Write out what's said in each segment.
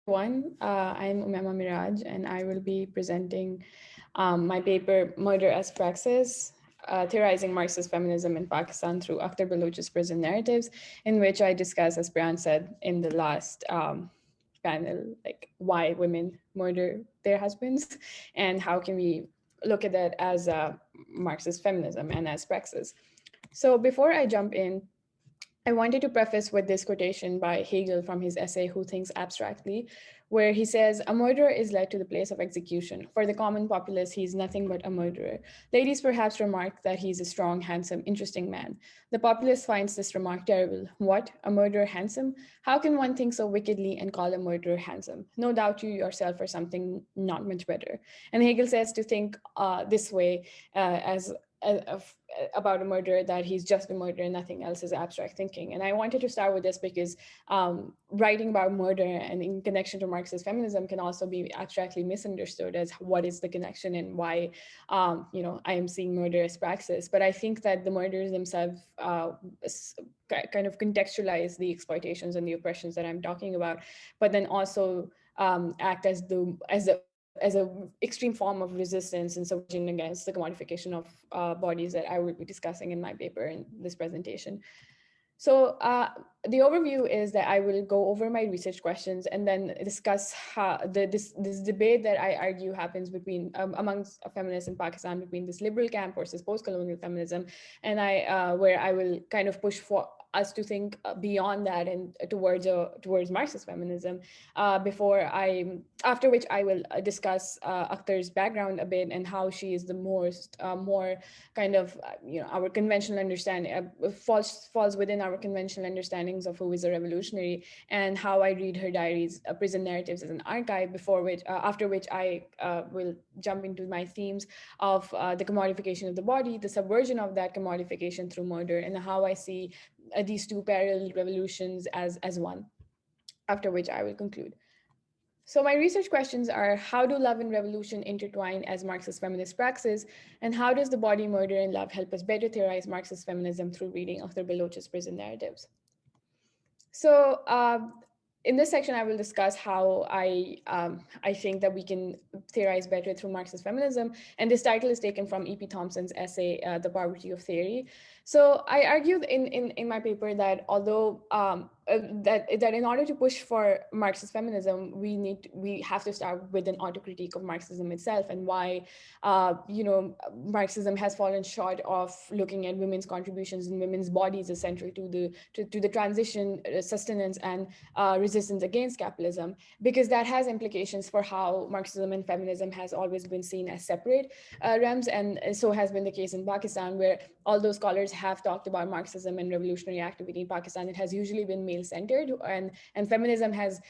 I'm Umaima Miraj, and I will be presenting my paper, Murder as Praxis, Theorizing Marxist Feminism in Pakistan through Akhtar Baloch's Prison Narratives, in which I discuss, as Brian said in the last panel, like why women murder their husbands and how can we look at that as Marxist feminism and as praxis. So before I jump in, I wanted to preface with this quotation by Hegel from his essay, Who Thinks Abstractly, where he says, "A murderer is led to the place of execution. For the common populace, he is nothing but a murderer. Ladies perhaps remark that he is a strong, handsome, interesting man. The populace finds this remark terrible. What? A murderer handsome? How can one think so wickedly and call a murderer handsome? No doubt you yourself are something not much better." And Hegel says to think this way as about a murderer, that he's just a murderer and nothing else, is abstract thinking. And I wanted to start with this because writing about murder and in connection to Marxist feminism can also be abstractly misunderstood as what is the connection and why I am seeing murder as praxis. But I think that the murders themselves kind of contextualize the exploitations and the oppressions that I'm talking about, but then also act as a extreme form of resistance and subversion against the commodification of bodies that I will be discussing in my paper in this presentation. So the overview is that I will go over my research questions and then discuss how this debate that I argue happens between amongst feminists in Pakistan between this liberal camp versus post-colonial feminism, and where I will kind of push for us to think beyond that and towards Marxist feminism. After which I will discuss Akhtar's background a bit and how she is the more kind of our conventional understanding falls within our conventional understandings of who is a revolutionary, and how I read her diaries, prison narratives as an archive. After which I will jump into my themes of the commodification of the body, the subversion of that commodification through murder, and how I see these two parallel revolutions as one. After which I will conclude. So my research questions are: how do love and revolution intertwine as Marxist feminist praxis? And how does the body, murder, and love help us better theorize Marxist feminism through reading Akhtar Baloch's Prison Narratives? So in this section, I will discuss how I think that we can theorize better through Marxist feminism. And this title is taken from E.P. Thompson's essay, The Poverty of Theory. So I argued in my paper that although that in order to push for Marxist feminism, we have to start with an autocritique of Marxism itself, and why Marxism has fallen short of looking at women's contributions and women's bodies as central to the transition, sustenance, and resistance against capitalism, because that has implications for how Marxism and feminism has always been seen as separate realms, and so has been the case in Pakistan, where although scholars have talked about Marxism and revolutionary activity in Pakistan, it has usually been male-centered, and feminism has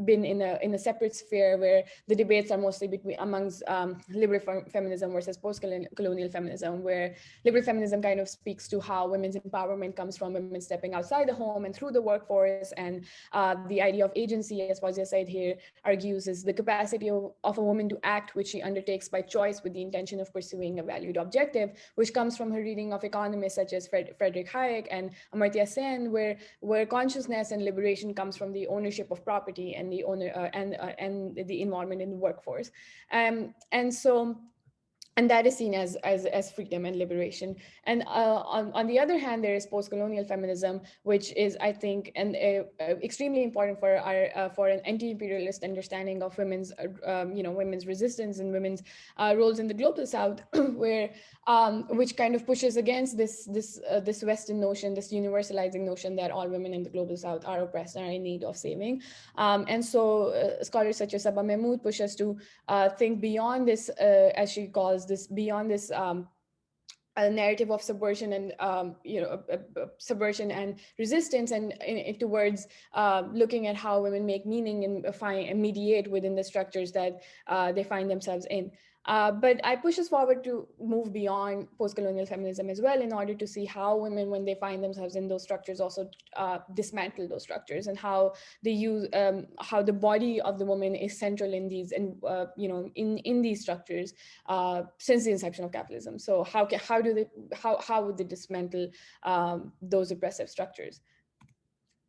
been in a separate sphere where the debates are mostly amongst liberal feminism versus post-colonial feminism, where liberal feminism kind of speaks to how women's empowerment comes from women stepping outside the home and through the workforce, and the idea of agency, as Fawzia said here, argues is the capacity of a woman to act, which she undertakes by choice with the intention of pursuing a valued objective, which comes from her reading of economists such as Friedrich Hayek and Amartya Sen, where consciousness and liberation comes from the ownership of property and the the involvement in the workforce, and that is seen as freedom and liberation. And on the other hand, there is post-colonial feminism, which is, I think, extremely important for an anti-imperialist understanding of women's resistance and women's roles in the global South, which kind of pushes against this Western notion, this universalizing notion that all women in the global South are oppressed and are in need of saving. And so scholars such as Sabah Mahmood push us to think beyond this, as she calls this, beyond this a narrative of subversion and subversion and resistance, and towards looking at how women make meaning and mediate within the structures that they find themselves in. But I push us forward to move beyond post-colonial feminism as well, in order to see how women, when they find themselves in those structures, also dismantle those structures, and how they use how the body of the woman is central in these, and in these structures since the inception of capitalism. So how would they dismantle those oppressive structures?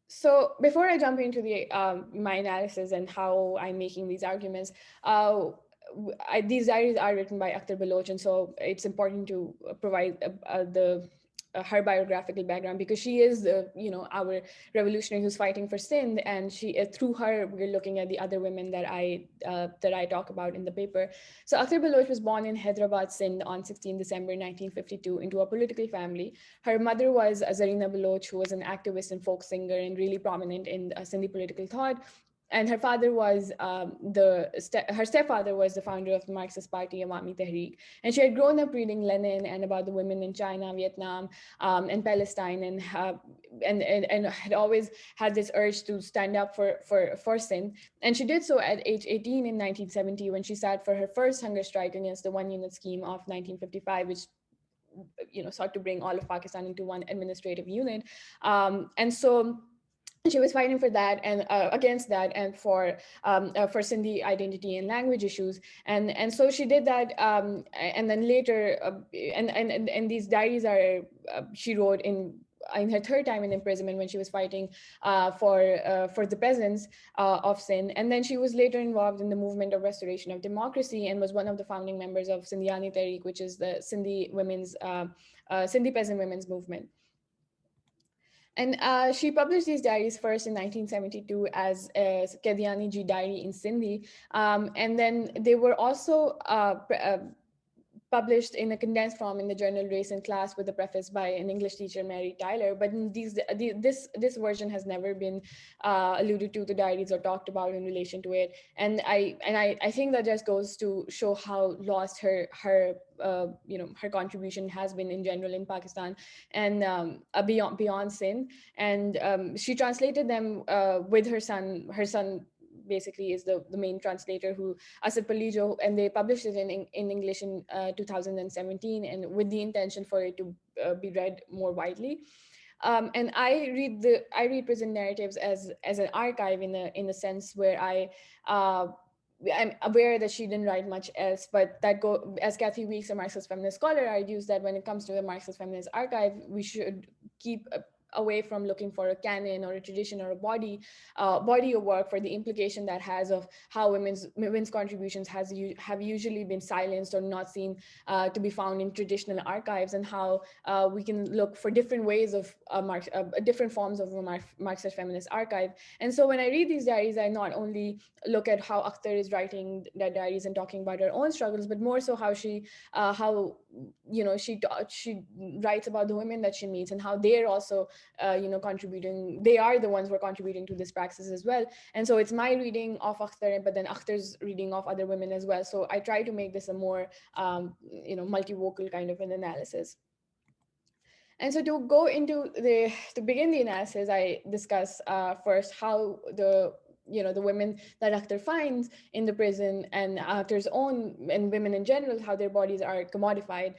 So before I jump into the my analysis and how I'm making these arguments, these diaries are written by Akhtar Baloch, and so it's important to provide the her biographical background, because she is our revolutionary who's fighting for Sindh, and she through her we're looking at the other women that I talk about in the paper. So Akhtar Baloch was born in Hyderabad, Sindh on 16 December 1952 into a political family. Her mother was Zarina Baloch, who was an activist and folk singer and really prominent in Sindhi political thought. And her father was her stepfather was the founder of the Marxist party, Awami Tehreek. And she had grown up reading Lenin and about the women in China, Vietnam, and Palestine, and had always had this urge to stand up for Sindh. And she did so at age 18 in 1970, when she sat for her first hunger strike against the one unit scheme of 1955, which sought to bring all of Pakistan into one administrative unit. And so she was fighting for that, and against that, and for Sindhi identity and language issues, and so she did that, and then later, and these diaries are she wrote in her third time in imprisonment, when she was fighting for the peasants of Sindh. And then she was later involved in the movement of restoration of democracy, and was one of the founding members of Sindhiani Tariq, which is the Sindhi peasant women's movement. And she published these diaries first in 1972 as Kadiani Ji Diary in Sindhi. And then they were also published in a condensed form in the journal Race and Class, with a preface by an English teacher, Mary Tyler. But this version has never been alluded to the diaries or talked about in relation to it. And I think that just goes to show how lost her contribution has been in general in Pakistan, and beyond Sindh. And she translated them with her son. Her son basically is the main translator, who Asad Palijo, and they published it in English in 2017, and with the intention for it to be read more widely. And I read prison narratives as an archive, in a sense where I'm aware that she didn't write much else, but as Kathy Weeks, a Marxist feminist scholar, argues that when it comes to the Marxist feminist archive, we should keep away from looking for a canon or a tradition or a body of work, for the implication that has of how women's contributions have usually been silenced or not seen to be found in traditional archives, and how we can look for different ways of different forms of a Marxist feminist archive. And so when I read these diaries, I not only look at how Akhtar is writing their diaries and talking about her own struggles, but more so how she writes about the women that she meets, and how they're also contributing. They are the ones who are contributing to this praxis as well. And so it's my reading of Akhtar, but then Akhtar's reading of other women as well. So I try to make this a more multivocal kind of an analysis. And so to begin the analysis, I discuss first how the women that Akhtar finds in the prison, and Akhtar's own, and women in general, how their bodies are commodified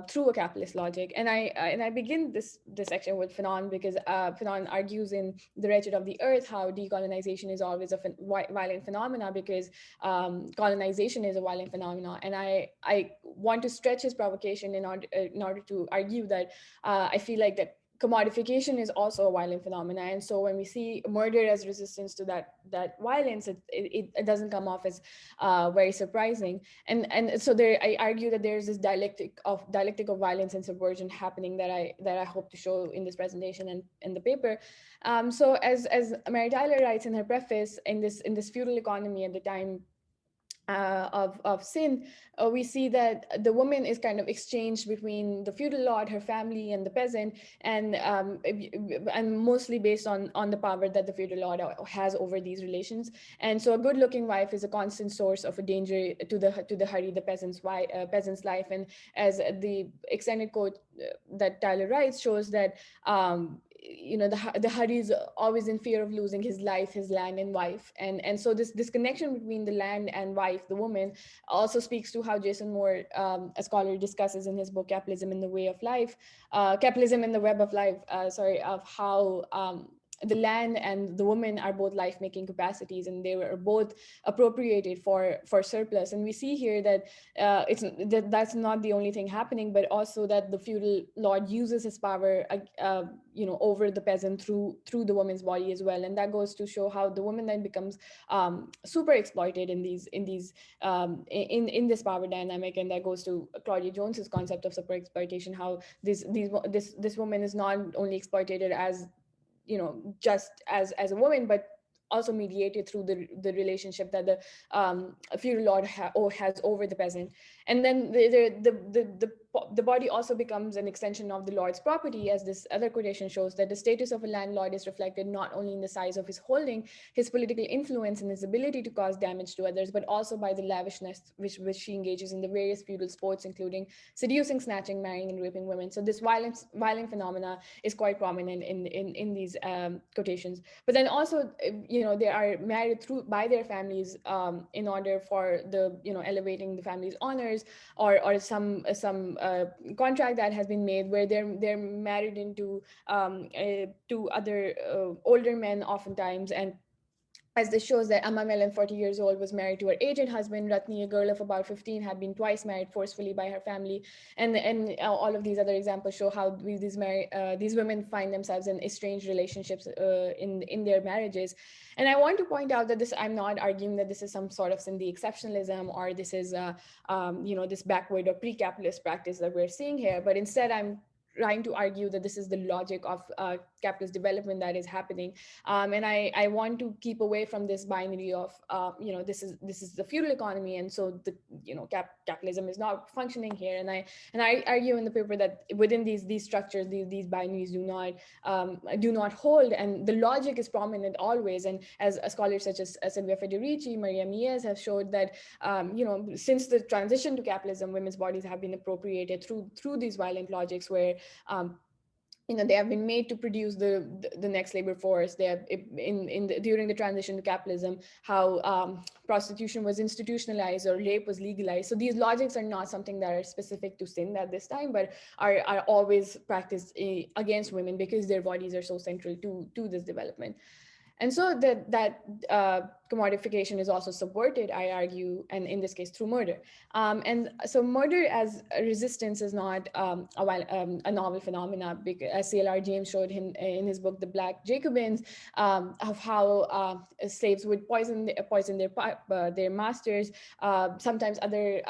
through a capitalist logic. And I begin this section with Fanon, because Fanon argues in The Wretched of the Earth how decolonization is always a violent phenomena, because colonization is a violent phenomena. And I want to stretch his provocation in order to argue that I feel like that commodification is also a violent phenomena. And so when we see murder as resistance to that violence, it doesn't come off as very surprising. And so I argue that there's this dialectic of violence and subversion happening that I hope to show in this presentation and in the paper. So as Mary Tyler writes in her preface, in this feudal economy at the time of Sindh, we see that the woman is kind of exchanged between the feudal lord, her family, and the peasant, and mostly based on the power that the feudal lord has over these relations. And so a good-looking wife is a constant source of a danger to the Hari, the peasant's life. And as the extended quote that Tyler writes shows that the Hari is always in fear of losing his life, his land, and wife. And so this connection between the land and wife, the woman, also speaks to how Jason Moore, a scholar, discusses in his book Capitalism in the Way of Life, Capitalism in the Web of Life, of how the land and the woman are both life-making capacities, and they were both appropriated for surplus. And we see here that that's not the only thing happening, but also that the feudal lord uses his power, over the peasant through the woman's body as well. And that goes to show how the woman then becomes super exploited in this power dynamic. And that goes to Claudia Jones's concept of super exploitation, how this woman is not only exploited as, just as a woman, but also mediated through the relationship that the feudal lord has over the peasant. And then the body also becomes an extension of the lord's property, as this other quotation shows, that the status of a landlord is reflected not only in the size of his holding, his political influence, and his ability to cause damage to others, but also by the lavishness which she engages in the various feudal sports, including seducing, snatching, marrying, and raping women. So this violent phenomena is quite prominent in these quotations. But then also, they are married by their families in order for the, elevating the family's honors, or some contract that has been made where they're married into to other older men oftentimes. And as this shows that Amma Melon, 40 years old, was married to her aged husband. Ratni, a girl of about 15, had been twice married forcefully by her family. And all of these other examples show how these women find themselves in estranged relationships in their marriages. And I want to point out that I'm not arguing that this is some sort of Sindhi exceptionalism, or this is, this backward or pre-capitalist practice that we're seeing here. But instead, I'm trying to argue that this is the logic of capitalist development that is happening. And I want to keep away from this binary of, this is the feudal economy, and so the, capitalism is not functioning here. And I argue in the paper that within these structures, these binaries do not hold, and the logic is prominent always. And as scholars such as Silvia Federici, Maria Mies have showed that, since the transition to capitalism, women's bodies have been appropriated through these violent logics where they have been made to produce the next labor force. They have during the transition to capitalism, how prostitution was institutionalized or rape was legalized. So these logics are not something that are specific to Sindh at this time, but are always practiced against women because their bodies are so central to this development. And so that commodification is also subverted, I argue, and in this case through murder. And so murder as a resistance is not a novel phenomena, because as CLR James showed in his book, The Black Jacobins, of how slaves would poison their masters, sometimes other,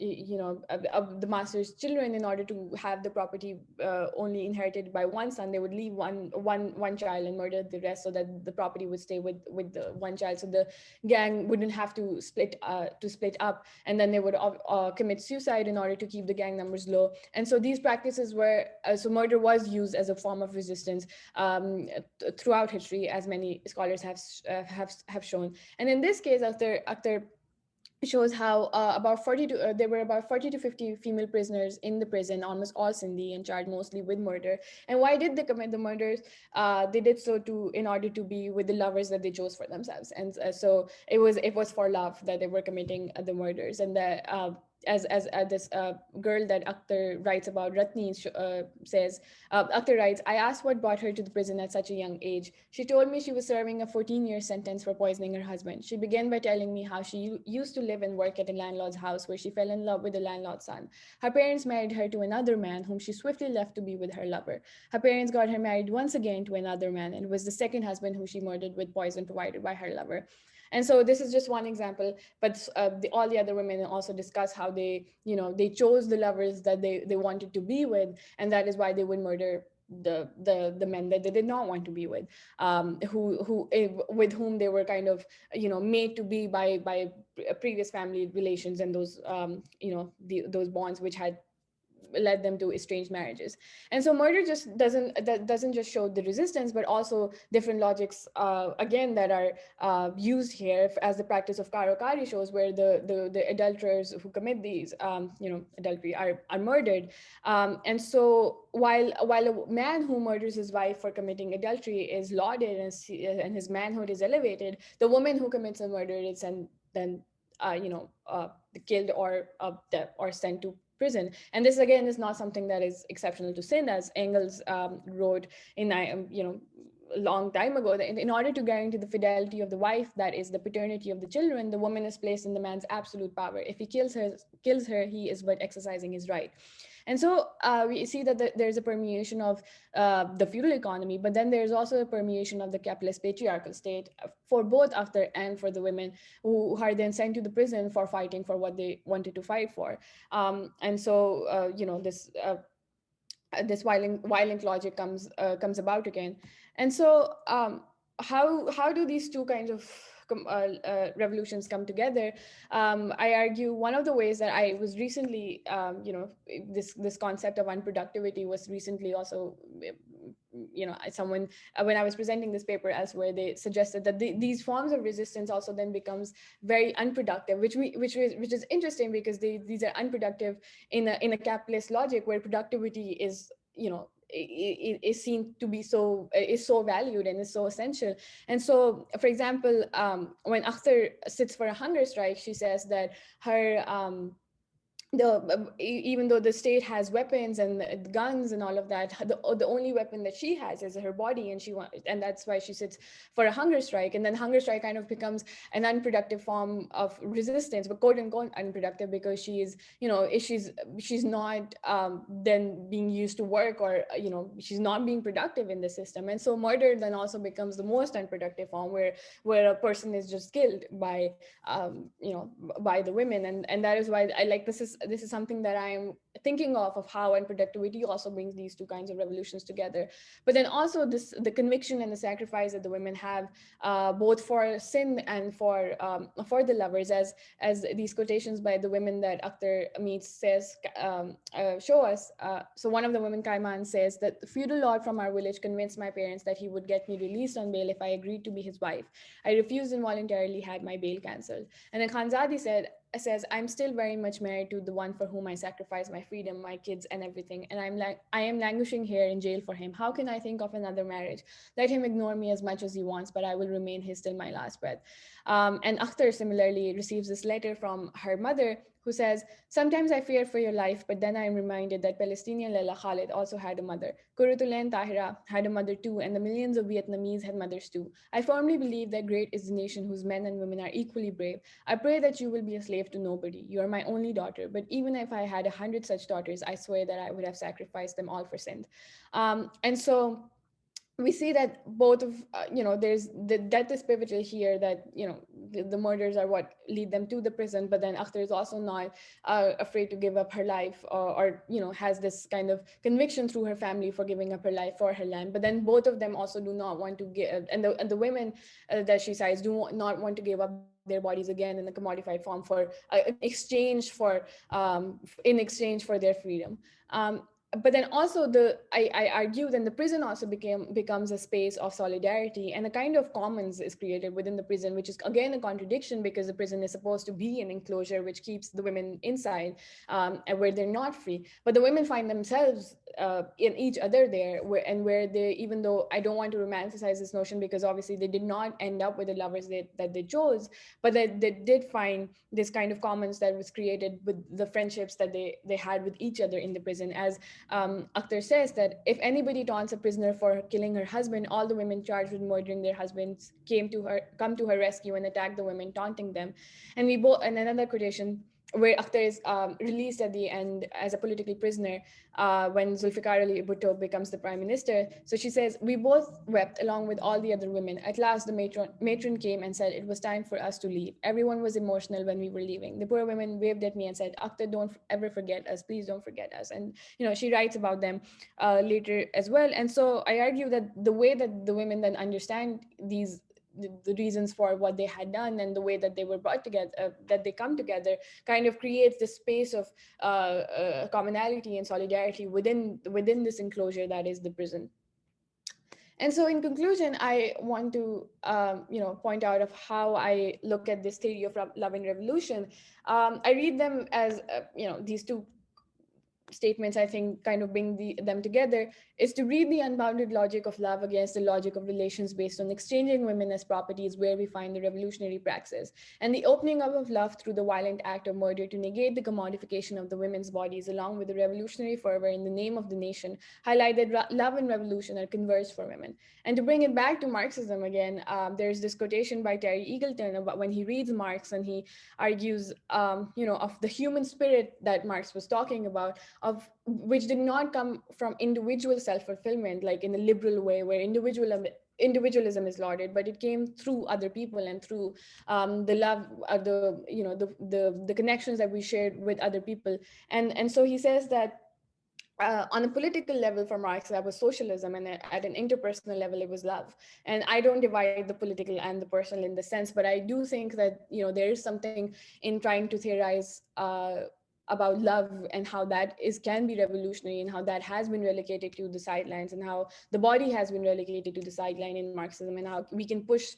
the master's children, in order to have the property only inherited by one son. They would leave one child and murder the rest so that the property would stay with the one child. So the gang wouldn't have to split up, and then they would commit suicide in order to keep the gang numbers low. And so these practices were so murder was used as a form of resistance throughout history, as many scholars have shown. And in this case, Akhtar shows how there were about 40 to 50 female prisoners in the prison, almost all Sindhi, and charged mostly with murder. And why did they commit the murders? They did so in order to be with the lovers that they chose for themselves. And so it was for love that they were committing the murders. And as this girl that Akhtar writes about, Ratni, says, Akhtar writes, "I asked what brought her to the prison at such a young age. She told me she was serving a 14-year sentence for poisoning her husband. She began by telling me how she used to live and work at a landlord's house where she fell in love with the landlord's son. Her parents married her to another man whom she swiftly left to be with her lover. Her parents got her married once again to another man, and it was the second husband who she murdered with poison provided by her lover." And so this is just one example, but all the other women also discuss how they chose the lovers that they wanted to be with, and that is why they would murder the men that they did not want to be with, with whom they were kind of made to be by previous family relations, and those those bonds which had led them to estranged marriages. And so murder just doesn't just show the resistance, but also different logics again that are used here, as the practice of karo kari shows, where the adulterers who commit these adultery are murdered. And so while a man who murders his wife for committing adultery is lauded and his manhood is elevated, the woman who commits a murder is then killed or sent to prison. And this again is not something that is exceptional to Sindh, as Engels wrote in a long time ago, that in order to guarantee the fidelity of the wife, that is the paternity of the children, the woman is placed in the man's absolute power. If he kills her, he is but exercising his right. And so we see that there's a permeation of the feudal economy, but then there's also a permeation of the capitalist patriarchal state for both Akhtar and for the women who are then sent to the prison for fighting for what they wanted to fight for. And so, this violent logic comes about again. And so how do these two kinds of revolutions come together? I argue one of the ways that I was recently, this concept of unproductivity was recently also, someone, when I was presenting this paper elsewhere, they suggested that these forms of resistance also then becomes very unproductive, which is interesting, because these are unproductive in a capitalist logic where productivity is, is seen to be is so valued and is so essential. And so, for example, when Akhtar sits for a hunger strike, she says that her even though the state has weapons and guns and all of that, the only weapon that she has is her body, and that's why she sits for a hunger strike. And then hunger strike kind of becomes an unproductive form of resistance, but quote unquote unproductive, because she's not then being used to work, or she's not being productive in the system. And so murder then also becomes the most unproductive form, where a person is just killed by the women. And that is why I like this is something that I'm thinking of how unproductivity also brings these two kinds of revolutions together. But then also the conviction and the sacrifice that the women have, both for sin and for the lovers, as these quotations by the women that Akhtar meets says show us. So one of the women, Kaiman, says that the feudal lord from our village convinced my parents that he would get me released on bail if I agreed to be his wife. I refused and voluntarily had my bail cancelled. And then Khanzadi says, I'm still very much married to the one for whom I sacrificed my freedom, my kids, and everything. And I am languishing here in jail for him. How can I think of another marriage? Let him ignore me as much as he wants, but I will remain his till my last breath. And Akhtar similarly receives this letter from her mother, who says, sometimes I fear for your life, but then I am reminded that Palestinian Leila Khalid also had a mother. Kurutulain Tahira had a mother too, and the millions of Vietnamese had mothers too. I firmly believe that great is the nation whose men and women are equally brave. I pray that you will be a slave to nobody. You are my only daughter, but even if I had 100 such daughters, I swear that I would have sacrificed them all for Sindh. And so we see that both of there's the death is pivotal here, that the murders are what lead them to the prison, but then Akhtar is also not afraid to give up her life, or has this kind of conviction through her family for giving up her life for her land. But then both of them also do not want to give, and the women that she cites do not want to give up their bodies again in the commodified form for in exchange for their freedom. But then also I argue then the prison also becomes a space of solidarity, and a kind of commons is created within the prison, which is again a contradiction, because the prison is supposed to be an enclosure which keeps the women inside, and where they're not free. But the women find themselves in each other there, where they, even though I don't want to romanticize this notion, because obviously they did not end up with the lovers that they chose, but they did find this kind of commons that was created with the friendships that they had with each other in the prison. As Akhtar says, that if anybody taunts a prisoner for killing her husband, all the women charged with murdering their husbands come to her rescue and attack the women, taunting them. And another quotation where Akhtar is released at the end as a political prisoner when Zulfikar Ali Bhutto becomes the prime minister. So she says, we both wept along with all the other women. At last, the matron came and said it was time for us to leave. Everyone was emotional when we were leaving. The poor women waved at me and said, Akhtar, don't ever forget us. Please don't forget us. And, she writes about them later as well. And so I argue that the way that the women then understand the reasons for what they had done, and the way that they were brought together, that they come together, kind of creates this space of commonality and solidarity within this enclosure that is the prison. And so in conclusion, I want to point out of how I look at this theory of love and revolution. I read them as these two statements I think kind of bring them together is to read the unbounded logic of love against the logic of relations based on exchanging women as properties, where we find the revolutionary praxis, and the opening up of love through the violent act of murder to negate the commodification of the women's bodies, along with the revolutionary fervor in the name of the nation, highlight that love and revolution are converged for women. And to bring it back to Marxism again, there's this quotation by Terry Eagleton about when he reads Marx and he argues, of the human spirit that Marx was talking about, of which did not come from individual self-fulfillment, like in a liberal way where individualism is lauded, but it came through other people and through the love, the connections that we shared with other people. And so he says that on a political level for Marx, that was socialism, and at an interpersonal level, it was love. And I don't divide the political and the personal in the sense, but I do think that there is something in trying to theorize about love and how that can be revolutionary, and how that has been relegated to the sidelines, and how the body has been relegated to the sideline in Marxism, and how we can push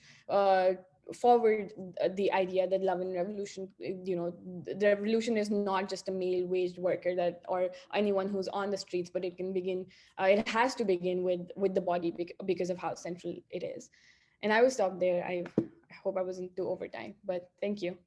forward the idea that love and revolution, the revolution is not just a male waged worker that, or anyone who's on the streets, but it can begin, it has to begin with the body, because of how central it is. And I will stop there. I hope I wasn't too over time, but thank you.